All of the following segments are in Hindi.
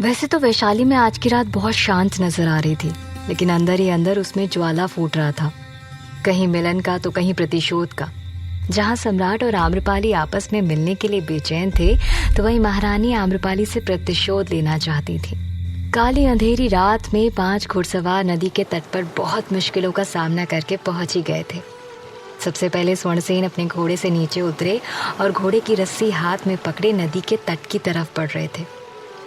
वैसे तो वैशाली में आज की रात बहुत शांत नजर आ रही थी, लेकिन अंदर ही अंदर उसमें ज्वाला फूट रहा था, कहीं मिलन का तो कहीं प्रतिशोध का। जहां सम्राट और आम्रपाली आपस में मिलने के लिए बेचैन थे, तो वहीं महारानी आम्रपाली से प्रतिशोध लेना चाहती थी। काली अंधेरी रात में 5 घुड़सवार नदी के तट पर बहुत मुश्किलों का सामना करके पहुंच ही गए थे। सबसे पहले स्वर्णसेन अपने घोड़े से नीचे उतरे और घोड़े की रस्सी हाथ में पकड़े नदी के तट की तरफ बढ़ रहे थे।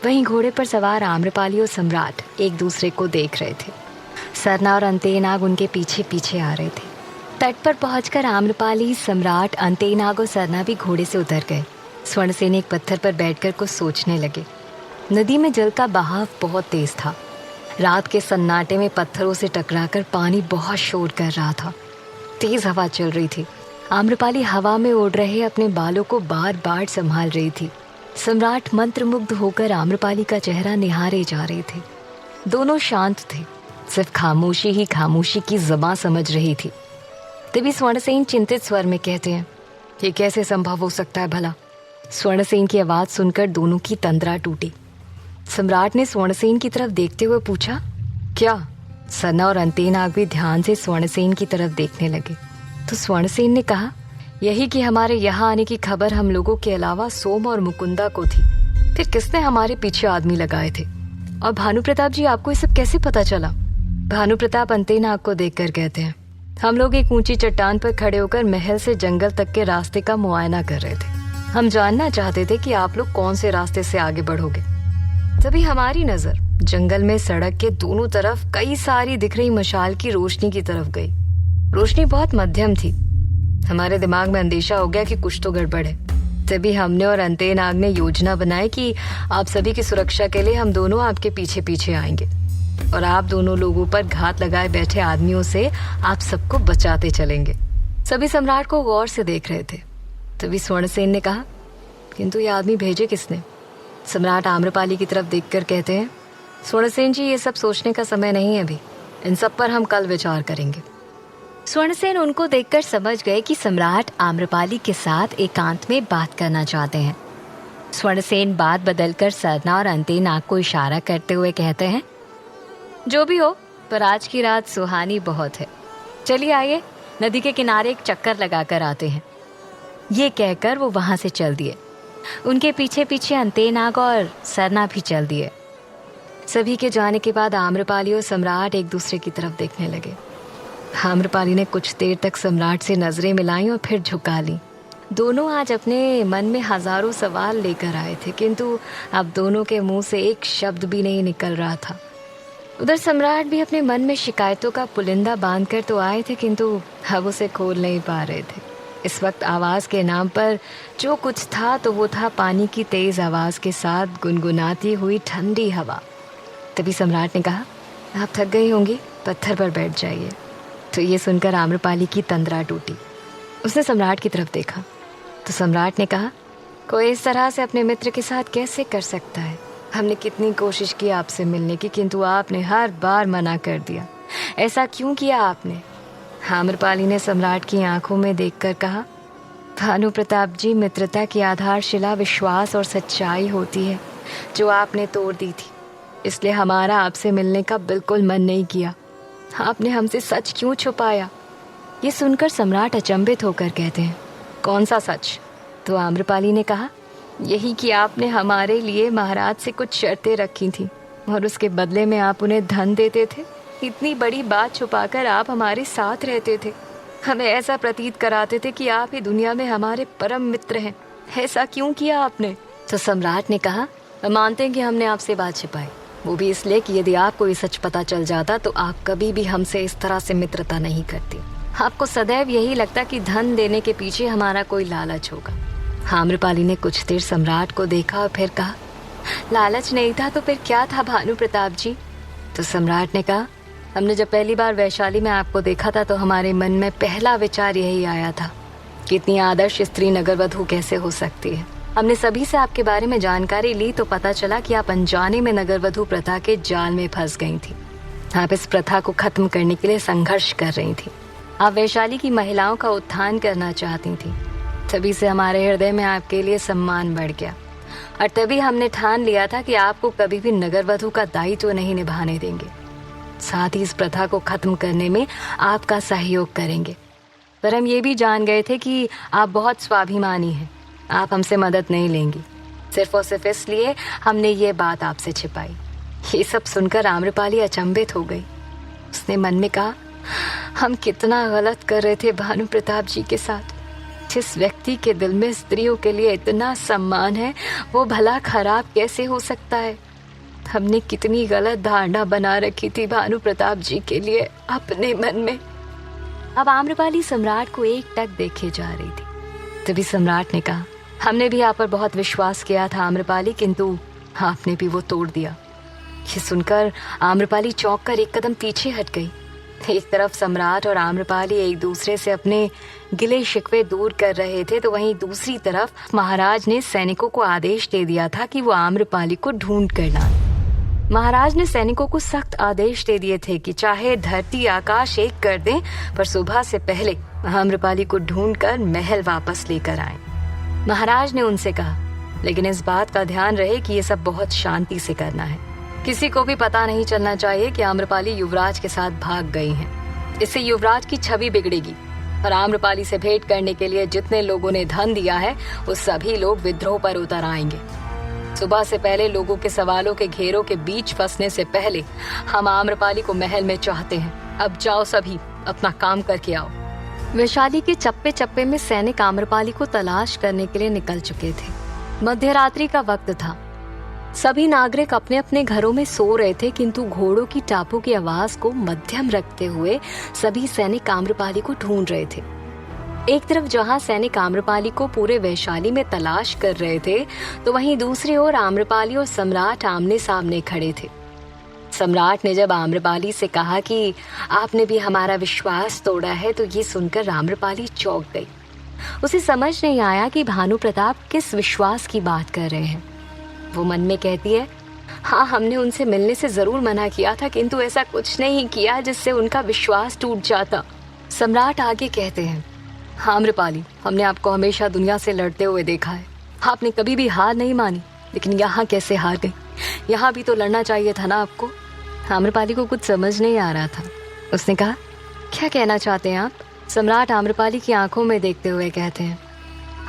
वहीं घोड़े पर सवार आम्रपाली और सम्राट एक दूसरे को देख रहे थे। सरना और अंतेनाग उनके पीछे पीछे आ रहे थे। तट पर पहुंचकर आम्रपाली, सम्राट, अंतेनाग और सरना भी घोड़े से उतर गए। स्वर्णसेन एक पत्थर पर बैठकर कुछ सोचने लगे। नदी में जल का बहाव बहुत तेज था। रात के सन्नाटे में पत्थरों से टकराकर पानी बहुत शोर कर रहा था। तेज हवा चल रही थी। आम्रपाली हवा में उड़ रहे अपने बालों को बार बार संभाल रही थी। सम्राट मंत्रमुग्ध होकर आम्रपाली का चेहरा निहारे जा रहे थे। दोनों शांत थे, सिर्फ खामोशी ही खामोशी की ज़बां समझ रही थी। तभी स्वर्णसेन चिंतित स्वर में कहते हैं, ये कैसे संभव हो सकता है भला? स्वर्णसेन की आवाज़ सुनकर दोनों की तंद्रा टूटी। सम्राट ने स्वर्णसेन की तरफ देखते हुए पूछा, क्या? सरना और अंतेनाग भी ध्यान से स्वर्णसेन की तरफ देखने लगे। तो स्वर्णसेन ने कहा, यही कि हमारे यहाँ आने की खबर हम लोगों के अलावा सोम और मुकुंदा को थी। फिर किसने हमारे पीछे आदमी लगाए थे? और भानु प्रताप जी, आपको ये सब कैसे पता चला? भानु प्रताप अंतेनाग को देखकर कहते हैं, हम लोग एक ऊंची चट्टान पर खड़े होकर महल से जंगल तक के रास्ते का मुआयना कर रहे थे। हम जानना चाहते थे कि आप लोग कौन से रास्ते से आगे बढ़ोगे। तभी हमारी नजर जंगल में सड़क के दोनों तरफ कई सारी दिख रही मशाल की रोशनी की तरफ गई। रोशनी बहुत मध्यम थी। हमारे दिमाग में अंदेशा हो गया कि कुछ तो गड़बड़ है। तभी हमने और अंतेनाग ने योजना बनाई कि आप सभी की सुरक्षा के लिए हम दोनों आपके पीछे पीछे आएंगे और आप दोनों लोगों पर घात लगाए बैठे आदमियों से आप सबको बचाते चलेंगे। सभी सम्राट को गौर से देख रहे थे। तभी स्वर्णसेन ने कहा, किंतु ये आदमी भेजे किसने? सम्राट आम्रपाली की तरफ देखकर कहते हैं, स्वर्णसेन जी, ये सब सोचने का समय नहीं है अभी। इन सब पर हम कल विचार करेंगे। स्वर्णसेन उनको देखकर समझ गए कि सम्राट आम्रपाली के साथ एकांत में बात करना चाहते हैं। स्वर्णसेन बात बदलकर सरना और अंतेनाग को इशारा करते हुए कहते हैं, जो भी हो, पर आज की रात सुहानी बहुत है। चलिए आइए, नदी के किनारे एक चक्कर लगाकर आते हैं। ये कहकर वो वहां से चल दिए। उनके पीछे पीछे अंतेनाग और सरना भी चल दिए। सभी के जाने के बाद आम्रपाली और सम्राट एक दूसरे की तरफ देखने लगे। आम्रपाली ने कुछ देर तक सम्राट से नजरें मिलाई और फिर झुका ली। दोनों आज अपने मन में हजारों सवाल लेकर आए थे, किंतु अब दोनों के मुंह से एक शब्द भी नहीं निकल रहा था। उधर सम्राट भी अपने मन में शिकायतों का पुलिंदा बांधकर तो आए थे, किंतु अब उसे खोल नहीं पा रहे थे। इस वक्त आवाज के नाम पर जो कुछ था तो वो था पानी की तेज आवाज के साथ गुनगुनाती हुई ठंडी हवा। तभी सम्राट ने कहा, आप थक गई होंगी, पत्थर पर बैठ जाइए। तो ये सुनकर आम्रपाली की तंद्रा टूटी। उसने सम्राट की तरफ देखा तो सम्राट ने कहा, कोई इस तरह से अपने मित्र के साथ कैसे कर सकता है? हमने कितनी कोशिश की आपसे मिलने की, किंतु आपने हर बार मना कर दिया। ऐसा क्यों किया आपने? आम्रपाली ने सम्राट की आंखों में देखकर कहा, भानु प्रताप जी, मित्रता की आधारशिला विश्वास और सच्चाई होती है, जो आपने तोड़ दी थी। इसलिए हमारा आपसे मिलने का बिल्कुल मन नहीं किया। आपने हमसे सच क्यों छुपाया? ये सुनकर सम्राट अचंभित होकर कहते हैं, कौन सा सच? तो आम्रपाली ने कहा, यही कि आपने हमारे लिए महाराज से कुछ शर्तें रखी थी और उसके बदले में आप उन्हें धन देते थे। इतनी बड़ी बात छुपाकर आप हमारे साथ रहते थे। हमें ऐसा प्रतीत कराते थे कि आप ही दुनिया में हमारे परम मित्र हैं। ऐसा क्यों किया आपने? तो सम्राट ने कहा, मानते हैं कि हमने आपसे बात छिपाई, वो भी इसलिए कि यदि आपको ये सच पता चल जाता तो आप कभी भी हमसे इस तरह से मित्रता नहीं करती। आपको सदैव यही लगता कि धन देने के पीछे हमारा कोई लालच होगा। आम्रपाली ने कुछ देर सम्राट को देखा और फिर कहा, लालच नहीं था तो फिर क्या था भानु प्रताप जी? तो सम्राट ने कहा, हमने जब पहली बार वैशाली में आपको देखा था तो हमारे मन में पहला विचार यही आया था कि इतनी आदर्श स्त्री नगरवधू कैसे हो सकती है। हमने सभी से आपके बारे में जानकारी ली तो पता चला कि आप अनजाने में नगरवधू प्रथा के जाल में फंस गई थी। आप इस प्रथा को खत्म करने के लिए संघर्ष कर रही थी। आप वैशाली की महिलाओं का उत्थान करना चाहती थी। तभी से हमारे हृदय में आपके लिए सम्मान बढ़ गया और तभी हमने ठान लिया था कि आपको कभी भी नगर वधू का दायित्व नहीं निभाने देंगे। साथ ही इस प्रथा को खत्म करने में आपका सहयोग करेंगे। पर हम ये भी जान गए थे कि आप बहुत स्वाभिमानी हैं, आप हमसे मदद नहीं लेंगी। सिर्फ और सिर्फ इसलिए हमने ये बात आपसे छिपाई। ये सब सुनकर आम्रपाली अचंभित हो गई। उसने मन में कहा, हम कितना गलत कर रहे थे भानु प्रताप जी के साथ। जिस व्यक्ति के दिल में स्त्रियों के लिए इतना सम्मान है, वो भला खराब कैसे हो सकता है। हमने कितनी गलत धारणा बना रखी थी भानु प्रताप जी के लिए अपने मन में। अब आम्रपाली सम्राट को एकटक देखे जा रही थी। तभी सम्राट ने कहा, हमने भी आप पर बहुत विश्वास किया था आम्रपाली, किंतु आपने भी वो तोड़ दिया। ये सुनकर आम्रपाली चौंक कर एक कदम पीछे हट गई। एक तरफ सम्राट और आम्रपाली एक दूसरे से अपने गिले शिकवे दूर कर रहे थे, तो वहीं दूसरी तरफ महाराज ने सैनिकों को आदेश दे दिया था कि वो आम्रपाली को ढूंढ कर लाएं। महाराज ने सैनिकों को सख्त आदेश दे दिए थे कि चाहे धरती आकाश एक कर दें, पर सुबह से पहले आम्रपाली को ढूंढकर महल वापस लेकर आएं। महाराज ने उनसे कहा, लेकिन इस बात का ध्यान रहे कि ये सब बहुत शांति से करना है। किसी को भी पता नहीं चलना चाहिए कि आम्रपाली युवराज के साथ भाग गई हैं। इससे युवराज की छवि बिगड़ेगी और आम्रपाली से भेंट करने के लिए जितने लोगों ने धन दिया है, वो सभी लोग विद्रोह पर उतर आएंगे। सुबह से पहले लोगों के सवालों के घेरों के बीच फंसने से पहले हम आम्रपाली को महल में चाहते हैं। अब जाओ, सभी अपना काम करके आओ। वैशाली के चप्पे चप्पे में सैनिक आम्रपाली को तलाश करने के लिए निकल चुके थे। मध्यरात्रि का वक्त था। सभी नागरिक अपने अपने घरों में सो रहे थे, किंतु घोड़ों की टापों की आवाज को मध्यम रखते हुए सभी सैनिक आम्रपाली को ढूंढ रहे थे। एक तरफ जहां सैनिक आम्रपाली को पूरे वैशाली में तलाश कर रहे थे, तो वहीं दूसरी ओर आम्रपाली और सम्राट आमने सामने खड़े थे। सम्राट ने जब आम्रपाली से कहा कि आपने भी हमारा विश्वास तोड़ा है, तो ये सुनकर आम्रपाली चौंक गई। उसे समझ नहीं आया कि भानु प्रताप किस विश्वास की बात कर रहे हैं। वो मन में कहती है, हाँ, हमने उनसे मिलने से जरूर मना किया था, किंतु ऐसा कुछ नहीं किया जिससे उनका विश्वास टूट जाता। सम्राट आगे कहते हैं, हाँ आम्रपाली, हमने आपको हमेशा दुनिया से लड़ते हुए देखा है। आपने कभी भी हार नहीं मानी, लेकिन यहाँ कैसे हार गई? यहाँ भी तो लड़ना चाहिए था ना आपको। आम्रपाली को कुछ समझ नहीं आ रहा था। उसने कहा, क्या कहना चाहते हैं आप? सम्राट आम्रपाली की आंखों में देखते हुए कहते हैं,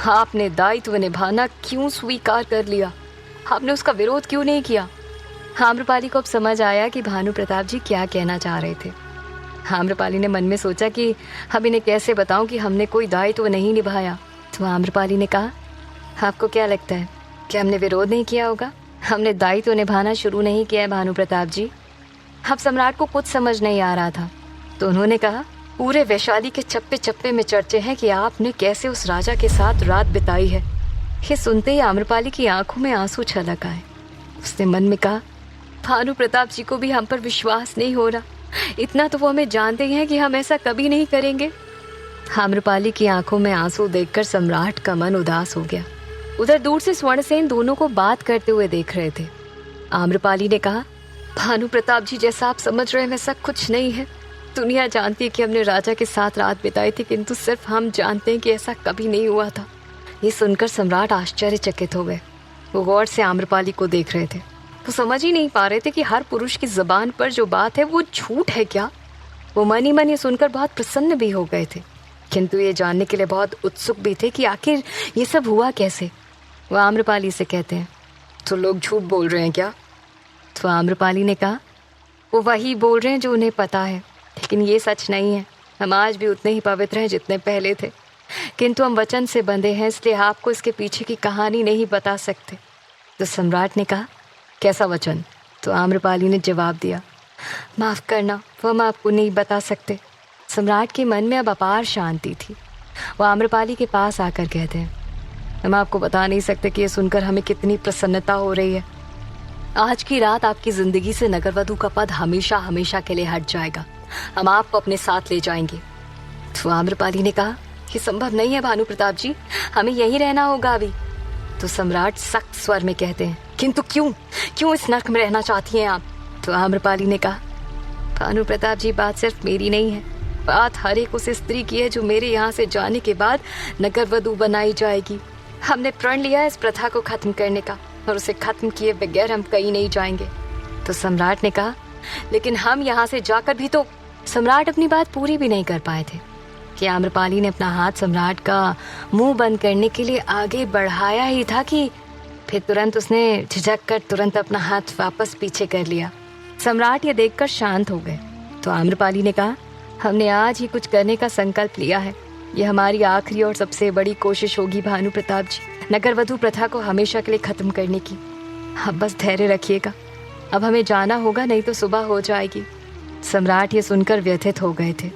आपने दायित्व निभाना क्यों स्वीकार कर लिया? आपने उसका विरोध क्यों नहीं किया? आम्रपाली को अब समझ आया कि भानु प्रताप जी क्या कहना चाह रहे थे। आम्रपाली ने मन में सोचा कि अब इन्हें कैसे बताऊं कि हमने कोई दायित्व नहीं निभाया। तो आम्रपाली ने कहा, आपको क्या लगता है कि हमने विरोध नहीं किया होगा? हमने दायित्व निभाना शुरू नहीं किया है भानु प्रताप जी। अब सम्राट को कुछ समझ नहीं आ रहा था, तो उन्होंने कहा, पूरे वैशाली के चप्पे चप्पे में चर्चे हैं कि आपने कैसे उस राजा के साथ रात बिताई है। ये सुनते ही आम्रपाली की आंखों में आंसू छलक आए। उसने मन में कहा, भानु प्रताप जी को भी हम पर विश्वास नहीं हो रहा। इतना तो वो हमें जानते हैं कि हम ऐसा कभी नहीं करेंगे। आम्रपाली की आंखों में आंसू देखकर सम्राट का मन उदास हो गया। उधर दूर से स्वर्णसेन दोनों को बात करते हुए देख रहे थे। आम्रपाली ने कहा, भानु प्रताप जी, जैसा आप समझ रहे हैं वैसा कुछ नहीं है। दुनिया जानती है कि हमने राजा के साथ रात बिताई थी, किंतु सिर्फ हम जानते हैं कि ऐसा कभी नहीं हुआ था। ये सुनकर सम्राट आश्चर्यचकित हो गए। वो गौर से आम्रपाली को देख रहे थे। वो समझ ही नहीं पा रहे थे कि हर पुरुष की जबान पर जो बात है वो झूठ है क्या। वो मन ही मन ये सुनकर बहुत प्रसन्न भी हो गए थे, किंतु ये जानने के लिए बहुत उत्सुक भी थे कि आखिर ये सब हुआ कैसे। वो आम्रपाली से कहते हैं, तो लोग झूठ बोल रहे हैं क्या? तो आम्रपाली ने कहा, वो वही बोल रहे हैं जो उन्हें पता है, लेकिन ये सच नहीं है। हम आज भी उतने ही पवित्र हैं जितने पहले थे, किंतु हम वचन से बंधे हैं, इसलिए आपको इसके पीछे की कहानी नहीं बता सकते। तो सम्राट ने कहा, कैसा वचन? तो आम्रपाली ने जवाब दिया, माफ़ करना, वो हम आपको नहीं बता सकते। सम्राट के मन में अब अपार शांति थी। वो आम्रपाली के पास आकर कहते हैं, हम आपको बता नहीं सकते कि ये सुनकर हमें कितनी प्रसन्नता हो रही है। आज की रात आपकी ज़िंदगी से नगरवधू का पद हमेशा हमेशा के लिए हट जाएगा। हम आपको अपने साथ ले जाएंगे। तो आम्रपाली ने कहा, ये संभव नहीं है भानु प्रताप जी, हमें यहीं रहना होगा अभी। तो सम्राट सख्त स्वर में कहते हैं, किंतु क्यों इस नर्क में रहना चाहती हैं आप? तो आम्रपाली ने कहा, भानु प्रताप जी, बात सिर्फ मेरी नहीं है, बात हर एक उस स्त्री की है जो मेरे यहाँ से जाने के बाद नगरवधू बनाई जाएगी। हमने प्रण लिया है इस प्रथा को खत्म करने का, और उसे खत्म किए बगैर हम कहीं नहीं जाएंगे। तो सम्राट ने कहा, लेकिन हम यहाँ से जाकर भी तो। सम्राट अपनी बात पूरी भी नहीं कर पाए थे कि आम्रपाली ने अपना हाथ सम्राट का मुंह बंद करने के लिए आगे बढ़ाया ही था कि फिर तुरंत उसने झिझक कर तुरंत अपना हाथ वापस पीछे कर लिया। सम्राट ये देखकर शांत हो गए। तो आम्रपाली ने कहा, हमने आज ही कुछ करने का संकल्प लिया है। ये हमारी आखिरी और सबसे बड़ी कोशिश होगी भानु प्रताप जी, नगर वधु प्रथा को हमेशा के लिए खत्म करने की। अब बस धैर्य रखिएगा, अब हमें जाना होगा, नहीं तो सुबह हो जाएगी। सम्राट ये सुनकर व्यथित हो गए थे।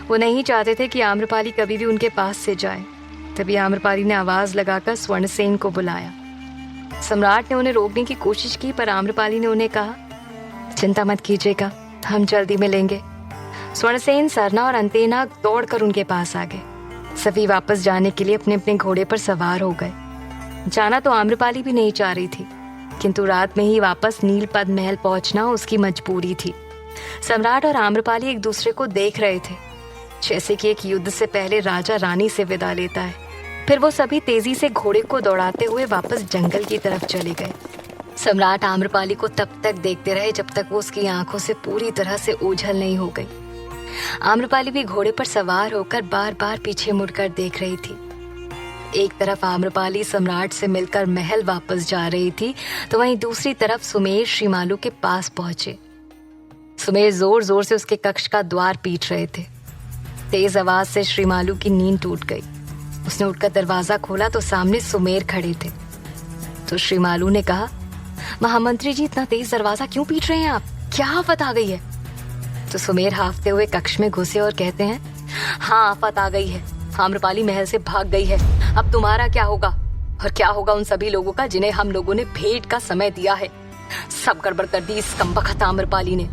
वो नहीं चाहते थे कि आम्रपाली कभी भी उनके पास से जाए। तभी आम्रपाली ने आवाज लगाकर स्वर्णसेन को बुलाया। सम्राट ने उन्हें रोकने की कोशिश की, पर आम्रपाली ने उन्हें कहा, चिंता मत कीजिएगा, हम जल्दी मिलेंगे। स्वर्णसेन, सरना और अंतेना दौड़कर उनके पास आ गए। सभी वापस जाने के लिए अपने अपने घोड़े पर सवार हो गए। जाना तो आम्रपाली भी नहीं चाह रही थी, किंतु रात में ही वापस नीलपद्म महल पहुंचना उसकी मजबूरी थी। सम्राट और आम्रपाली एक दूसरे को देख रहे थे, जैसे कि एक युद्ध से पहले राजा रानी से विदा लेता है। फिर वो सभी तेजी से घोड़े को दौड़ाते हुए वापस जंगल की तरफ चले गए। सम्राट आम्रपाली को तब तक देखते रहे जब तक वो उसकी आंखों से पूरी तरह से ओझल नहीं हो गई। आम्रपाली भी घोड़े पर सवार होकर बार बार पीछे मुड़कर देख रही थी। एक तरफ आम्रपाली सम्राट से मिलकर महल वापस जा रही थी, तो वहीं दूसरी तरफ सुमेर श्रीमालू के पास पहुंचे। सुमेर जोर जोर से उसके कक्ष का द्वार पीट रहे थे। तेज आवाज से श्रीमालू की नींद टूट गई। उसने उठकर दरवाजा खोला तो सामने सुमेर खड़े थे। तो श्रीमालू ने कहा, महामंत्री जी, इतना तेज दरवाजा क्यों पीट रहे हैं आप? क्या आफत आ गई है? तो सुमेर हाफते हुए कक्ष में घुसे और कहते हैं, हाँ, आफत आ गई है। आम्रपाली महल से भाग गई है। अब तुम्हारा क्या होगा, और क्या होगा उन सभी लोगों का जिन्हें हम लोगों ने भेंट का समय दिया है? सब गड़बड़ कर दी इस कमबख्त आम्रपाली ने।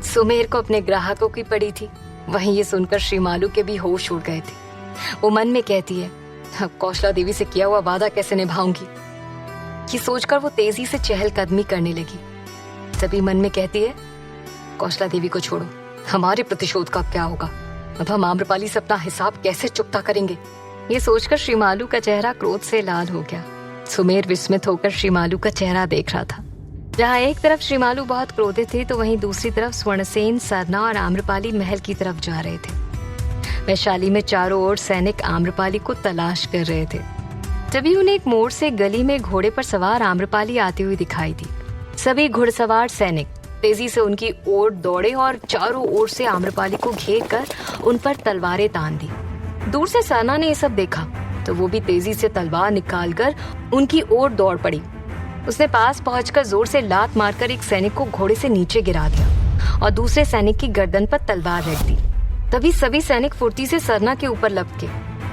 सुमेर को अपने ग्राहकों की पड़ी थी। वहीं ये सुनकर श्रीमालू के भी होश उड़ गए थे। वो मन में कहती है, कौशला देवी से किया हुआ वादा कैसे निभाऊंगी? ये सोचकर वो तेजी से चहलकदमी करने लगी। तभी मन में कहती है, कौशला देवी को छोड़ो, हमारे प्रतिशोध का क्या होगा? अब हम आम्रपाली से अपना हिसाब कैसे चुकता करेंगे? ये सोचकर श्रीमालू का चेहरा क्रोध से लाल हो गया। सुमेर विस्मित होकर श्रीमालू का चेहरा देख रहा था। जहाँ एक तरफ श्रीमालू बहुत क्रोधित थे, तो वहीं दूसरी तरफ स्वर्णसेन, सरना और आम्रपाली महल की तरफ जा रहे थे। वैशाली में चारों ओर सैनिक आम्रपाली को तलाश कर रहे थे। तभी उन्हें एक मोड़ से गली में घोड़े पर सवार आम्रपाली आती हुई दिखाई दी। सभी घुड़सवार सैनिक तेजी से उनकी ओर दौड़े और चारों ओर से आम्रपाली को घेर कर उन पर तलवारें तान दी। दूर से सरना ने ये सब देखा तो वो भी तेजी से तलवार निकालकर उनकी ओर दौड़ पड़ी। उसने पास पहुंचकर जोर से लात मारकर एक सैनिक को घोड़े से नीचे गिरा दिया और दूसरे सैनिक की गर्दन पर तलवार रख दी। तभी सभी सैनिक फुर्ती से सरना के ऊपर लपके,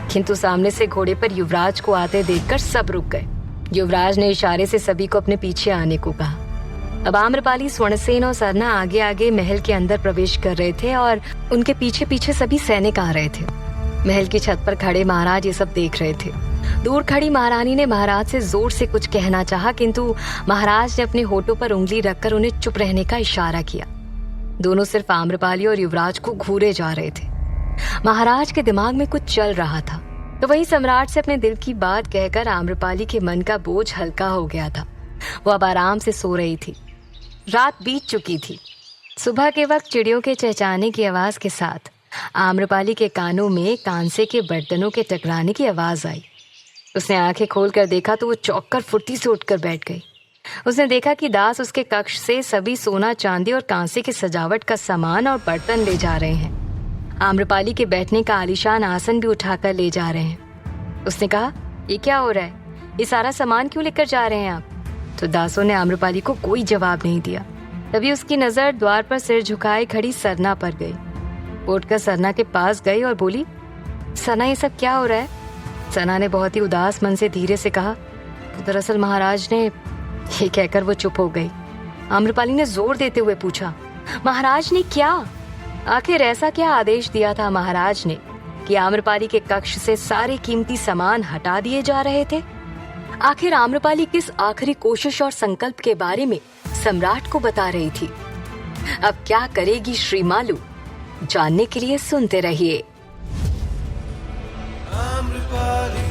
किंतु सामने से घोड़े पर युवराज को आते देखकर सब रुक गए। युवराज ने इशारे से सभी को अपने पीछे आने को कहा। अब आम्रपाली, स्वर्णसेन और सरना आगे आगे महल के अंदर प्रवेश कर रहे थे और उनके पीछे पीछे सभी सैनिक आ रहे थे। महल की छत पर खड़े महाराज ये सब देख रहे थे। दूर खड़ी महारानी ने महाराज से जोर से कुछ कहना चाहा, किंतु महाराज ने अपने होठों पर उंगली रखकर उन्हें चुप रहने का इशारा किया। दोनों सिर्फ आम्रपाली और युवराज को घूरे जा रहे थे। महाराज के दिमाग में कुछ चल रहा था, तो वही सम्राट से अपने दिल की बात कहकर आम्रपाली के मन का बोझ हल्का हो गया था। वो अब आराम से सो रही थी। रात बीत चुकी थी। सुबह के वक्त चिड़ियों के चहचहाने की आवाज के साथ आम्रपाली के कानों में कांसे के बर्तनों के टकराने की आवाज आई। उसने आंखें खोलकर देखा तो वो चौंक कर फुर्ती से उठकर बैठ गई। उसने देखा कि दास उसके कक्ष से सभी सोना, चांदी और कांसे की सजावट का सामान और बर्तन ले जा रहे हैं। आम्रपाली के बैठने का आलीशान आसन भी उठाकर ले जा रहे हैं। उसने कहा, ये क्या हो रहा है? ये सारा सामान क्यों लेकर जा रहे हैं आप? तो दासों ने आम्रपाली को कोई जवाब नहीं दिया। तभी उसकी नजर द्वार पर सिर झुकाए खड़ी सरना पर गई। उठकर सरना के पास गई और बोली, सरना, ये सब क्या हो रहा है? सरना ने बहुत ही उदास मन से धीरे से कहा, दरअसल महाराज ने। ये कहकर वो चुप हो गई। आम्रपाली ने जोर देते हुए पूछा, महाराज ने क्या? आखिर ऐसा क्या आदेश दिया था महाराज ने कि आम्रपाली के कक्ष से सारे कीमती सामान हटा दिए जा रहे थे? आखिर आम्रपाली किस आखिरी कोशिश और संकल्प के बारे में सम्राट को बता रही थी? अब क्या करेगी श्रीमालू? जानने के लिए सुनते रहिए। आम्रपाली।